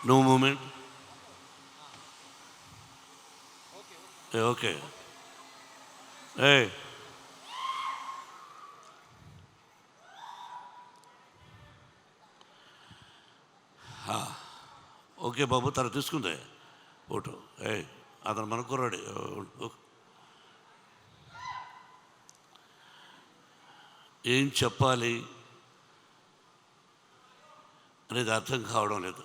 No moment. Okay. ఏ okay బాబు, తను తీసుకుందే ఫోటో. అతను మన కుర్రాడు. ఏం చెప్పాలి అనేది అర్థం కావడం లేదు.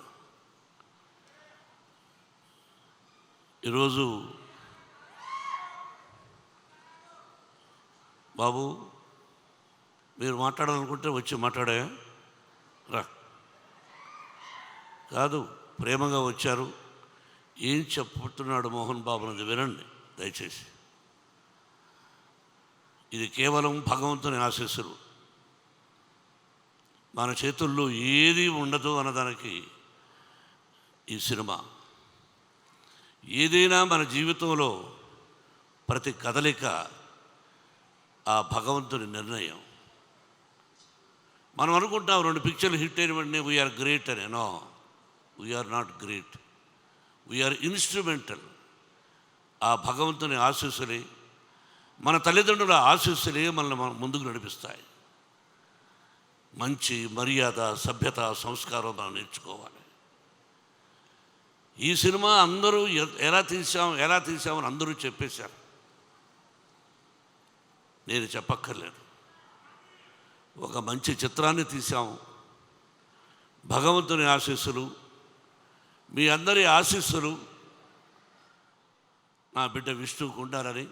ఈరోజు బాబు మీరు మాట్లాడాలనుకుంటే వచ్చి మాట్లాడా రా. కాదు, ప్రేమగా వచ్చారు. ఏం చెప్పుతున్నాడు మోహన్ బాబు అనేది వినండి దయచేసి. ఇది కేవలం భగవంతుని ఆశీస్సులు. మన చేతుల్లో ఏది ఉండదు అన్నదానికి ఈ సినిమా. ఏదైనా మన జీవితంలో ప్రతి కదలిక ఆ భగవంతుని నిర్ణయం. మనం అనుకుంటాం 2 పిక్చర్లు హిట్ అయిన వెంటనే వీఆర్ గ్రేట్ అని. No, we are not great, we are instrumental. ఆ భగవంతుని ఆశీస్సులే, మన తల్లిదండ్రుల ఆశీస్సులే మనల్ని ముందుకు నడిపిస్తాయి. మంచి మర్యాద, సభ్యత, సంస్కారం మనం నేర్చుకోవాలి. ఈ సినిమా అందరూ ఎలా తీసామని అందరూ చెప్పేశారు. నేను చెప్పక్కర్లేదు. ఒక మంచి చిత్రాన్ని తీసాము. భగవంతుని ఆశీస్సులు, మీ అందరి ఆశీస్సులు నా బిడ్డ విష్ణువుకు ఉండాలని